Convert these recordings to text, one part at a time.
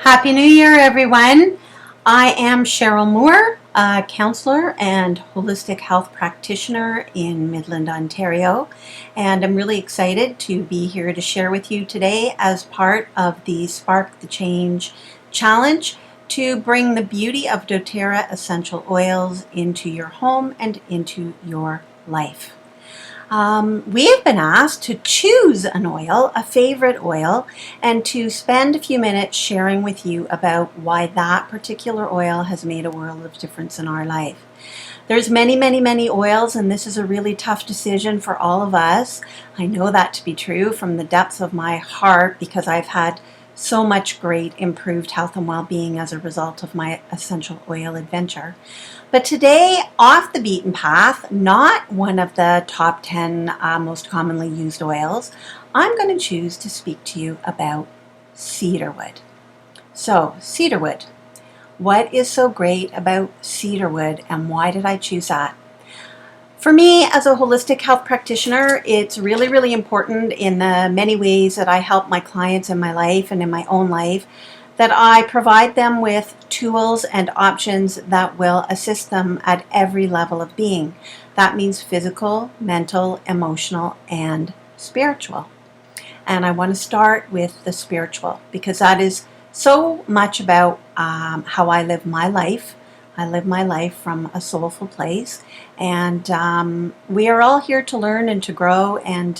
Happy New Year, everyone. I am Cheryl Moore, a counselor and holistic health practitioner in Midland, Ontario, and I'm really excited to be here to share with you today as part of the Spark the Change Challenge to bring the beauty of doTERRA essential oils into your home and into your life. We have been asked to choose an oil, a favorite oil, and to spend a few minutes sharing with you about why that particular oil has made a world of difference in our life. There's many oils, and this is a really tough decision for all of us. I know that to be true from the depths of my heart because I've had so much great improved health and well-being as a result of my essential oil adventure. But today, off the beaten path, not one of the top 10 most commonly used oils, I'm going to choose to speak to you about cedarwood. So, cedarwood. What is so great about cedarwood, and why did I choose that? For me, as a holistic health practitioner, it's really important in the many ways that I help my clients in my life and in my own life, that I provide them with tools and options that will assist them at every level of being. That means physical, mental, emotional, and spiritual. And I want to start with the spiritual because that is so much about how I live my life. I live my life from a soulful place, and we are all here to learn and to grow and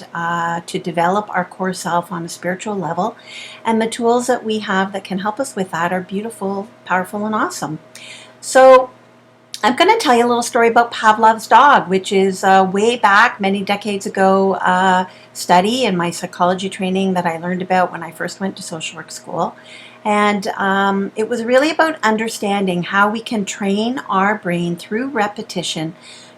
to develop our core self on a spiritual level, and the tools that we have that can help us with that are beautiful, powerful, and awesome. So I'm going to tell you a little story about Pavlov's dog, which is way back, many decades ago, study in my psychology training that I learned about when I first went to social work school. And it was really about understanding how we can train our brain through repetition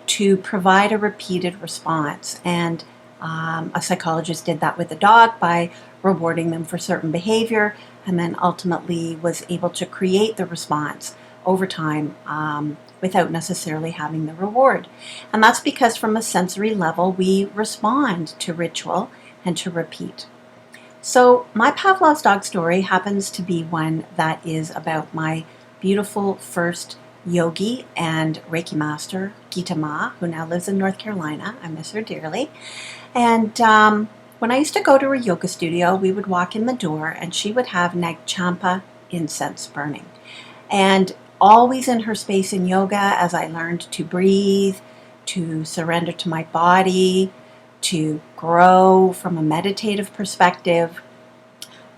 to provide a repeated response. And a psychologist did that with a dog by rewarding them for certain behavior, and then ultimately was able to create the response over time without necessarily having the reward. And that's because from a sensory level, we respond to ritual and to repeat. So my Pavlov's dog story happens to be one that is about my beautiful first yogi and Reiki master, Gita Ma, who now lives in North Carolina. I miss her dearly. And when I used to go to her yoga studio, we would walk in the door and she would have Nagchampa incense burning. And always in her space in yoga, as I learned to breathe, to surrender to my body, to grow from a meditative perspective,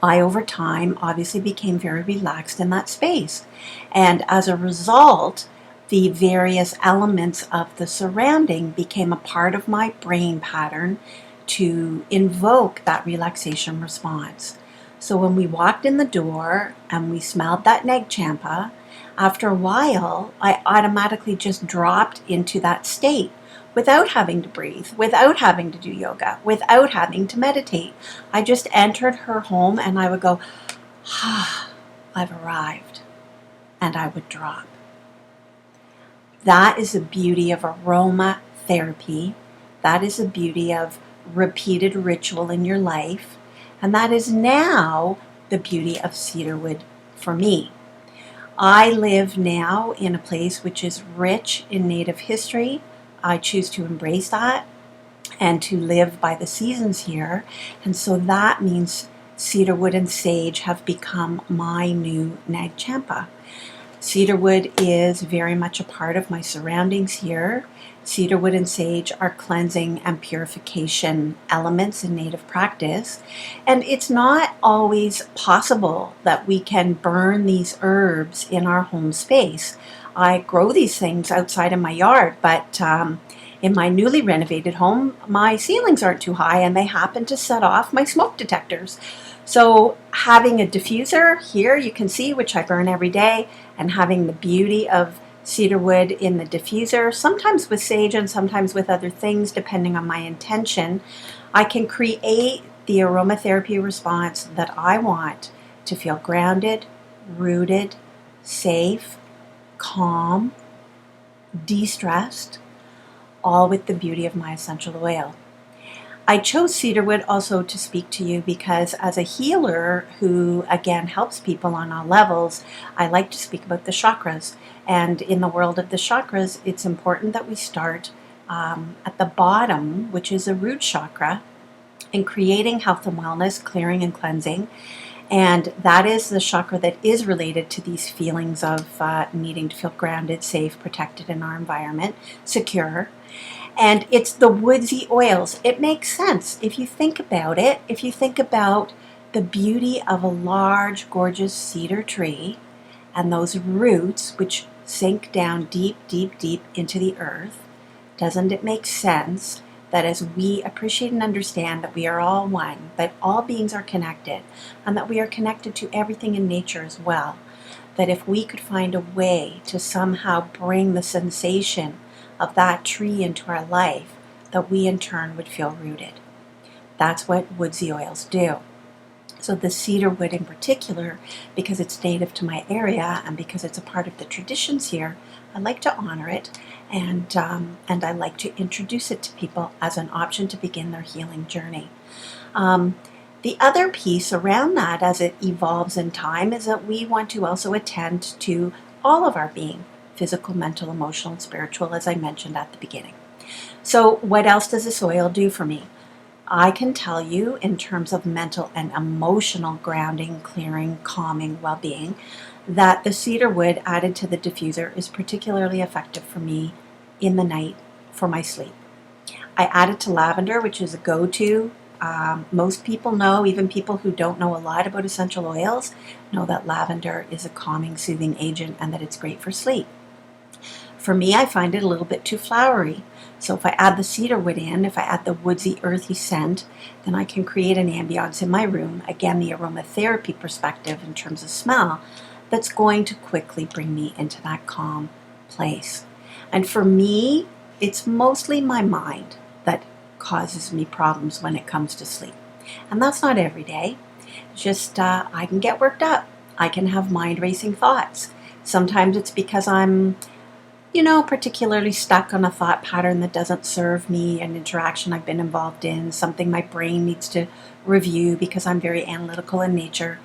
I over time obviously became very relaxed in that space. And as a result, the various elements of the surrounding became a part of my brain pattern to invoke that relaxation response. So when we walked in the door and we smelled that Nagchampa, after a while, I automatically just dropped into that state without having to breathe, without having to do yoga, without having to meditate. I just entered her home and I would go, I've arrived, and I would drop. That is the beauty of aromatherapy. That is the beauty of repeated ritual in your life. And that is now the beauty of cedarwood for me. I live now in a place which is rich in Native history. I choose to embrace that and to live by the seasons here. And so that means cedarwood and sage have become my new Nagchampa. Cedarwood is very much a part of my surroundings here. Cedarwood and sage are cleansing and purification elements in native practice. And it's not always possible that we can burn these herbs in our home space. I grow these things outside in my yard, but in my newly renovated home, my ceilings aren't too high and they happen to set off my smoke detectors. So having a diffuser here, you can see, which I burn every day, and having the beauty of cedarwood in the diffuser, sometimes with sage and sometimes with other things, depending on my intention, I can create the aromatherapy response that I want to feel grounded, rooted, safe, calm, de-stressed, all with the beauty of my essential oil. I chose cedarwood also to speak to you because as a healer who, again, helps people on all levels, I like to speak about the chakras. And in the world of the chakras, it's important that we start at the bottom, which is a root chakra, in creating health and wellness, clearing and cleansing. And that is the chakra that is related to these feelings of needing to feel grounded, safe, protected in our environment, secure. And it's the woodsy oils. It makes sense if you think about it. If you think about the beauty of a large, gorgeous cedar tree and those roots which sink down deep, deep, deep into the earth, doesn't it make sense that as we appreciate and understand that we are all one, that all beings are connected, and that we are connected to everything in nature as well, that if we could find a way to somehow bring the sensation of that tree into our life, that we in turn would feel rooted. That's what woodsy oils do. So the cedarwood in particular, because it's native to my area and because it's a part of the traditions here, I like to honor it, and I like to introduce it to people as an option to begin their healing journey. The other piece around that, as it evolves in time, is that we want to also attend to all of our being, physical, mental, emotional, and spiritual, as I mentioned at the beginning. So what else does this oil do for me? I can tell you in terms of mental and emotional grounding, clearing, calming, well-being, that the cedarwood added to the diffuser is particularly effective for me in the night for my sleep. I added to lavender, which is a go-to. Most people know, even people who don't know a lot about essential oils, know that lavender is a calming, soothing agent and that it's great for sleep. For me, I find it a little bit too flowery. So if I add the cedarwood in, if I add the woodsy, earthy scent, then I can create an ambiance in my room, again, the aromatherapy perspective in terms of smell, that's going to quickly bring me into that calm place. And for me, it's mostly my mind that causes me problems when it comes to sleep. And that's not every day. Just I can get worked up. I can have mind-racing thoughts. Sometimes it's because I'm particularly stuck on a thought pattern that doesn't serve me, an interaction I've been involved in, something my brain needs to review because I'm very analytical in nature.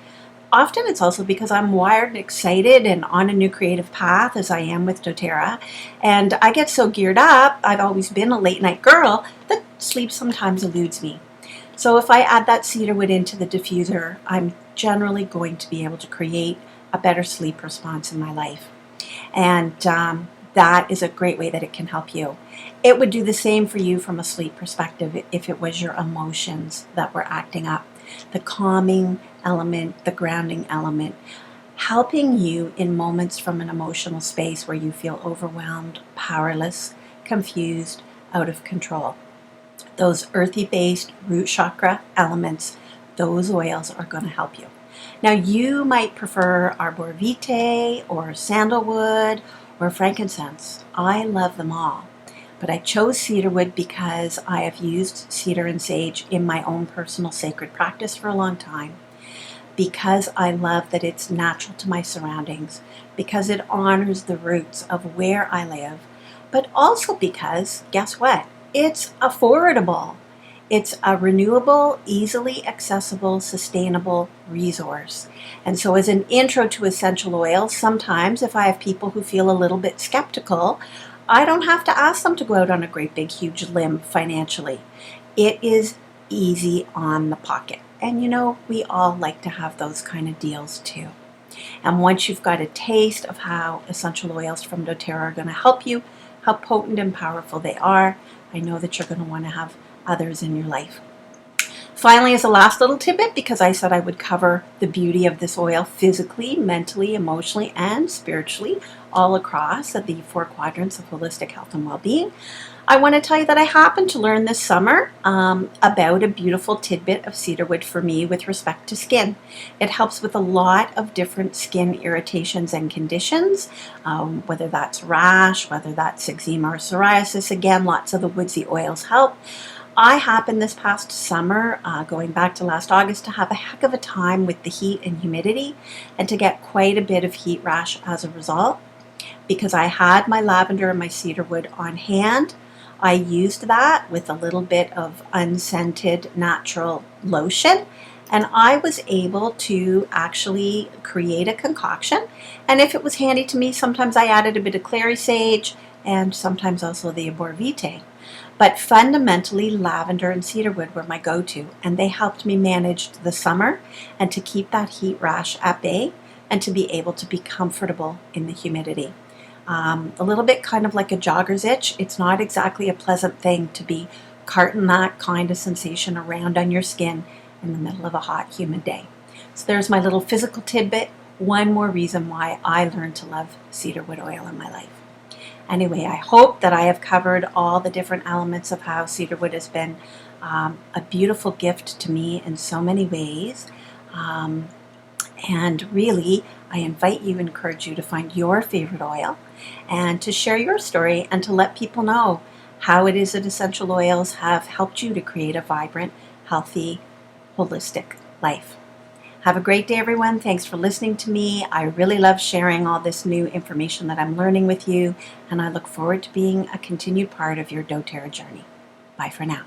Often it's also because I'm wired and excited and on a new creative path, as I am with doTERRA, and I get so geared up, I've always been a late night girl, that sleep sometimes eludes me. So if I add that cedarwood into the diffuser, I'm generally going to be able to create a better sleep response in my life. And that is a great way that it can help you. It would do the same for you from a sleep perspective if it was your emotions that were acting up. The calming element, the grounding element, helping you in moments from an emotional space where you feel overwhelmed, powerless, confused, out of control. Those earthy-based root chakra elements, those oils are going to help you. Now, you might prefer arbor vitae or sandalwood or frankincense. I love them all, but I chose cedarwood because I have used cedar and sage in my own personal sacred practice for a long time, because I love that it's natural to my surroundings, because it honors the roots of where I live, but also because, guess what? It's affordable. It's a renewable, easily accessible, sustainable resource. And so as an intro to essential oils, sometimes if I have people who feel a little bit skeptical, I don't have to ask them to go out on a great big huge limb financially. It is easy on the pocket. And we all like to have those kind of deals too. And once you've got a taste of how essential oils from doTERRA are going to help you, how potent and powerful they are, I know that you're going to want to have others in your life. Finally, as a last little tidbit, because I said I would cover the beauty of this oil physically, mentally, emotionally, and spiritually, all across the 4 quadrants of holistic health and well-being, I want to tell you that I happened to learn this summer about a beautiful tidbit of cedarwood for me with respect to skin. It helps with a lot of different skin irritations and conditions, whether that's rash, whether that's eczema or psoriasis. Again, lots of the woodsy oils help. I happened this past summer, going back to last August, to have a heck of a time with the heat and humidity and to get quite a bit of heat rash as a result. Because I had my lavender and my cedarwood on hand, I used that with a little bit of unscented natural lotion, and I was able to actually create a concoction. And if it was handy to me, sometimes I added a bit of clary sage and sometimes also the arbor vitae. But fundamentally, lavender and cedarwood were my go-to, and they helped me manage the summer and to keep that heat rash at bay and to be able to be comfortable in the humidity. A little bit kind of like a jogger's itch. It's not exactly a pleasant thing to be carting that kind of sensation around on your skin in the middle of a hot, humid day. So there's my little physical tidbit. One more reason why I learned to love cedarwood oil in my life. Anyway, I hope that I have covered all the different elements of how cedarwood has been a beautiful gift to me in so many ways. And really, I invite you, encourage you to find your favorite oil and to share your story and to let people know how it is that essential oils have helped you to create a vibrant, healthy, holistic life. Have a great day, everyone. Thanks for listening to me. I really love sharing all this new information that I'm learning with you, and I look forward to being a continued part of your doTERRA journey. Bye for now.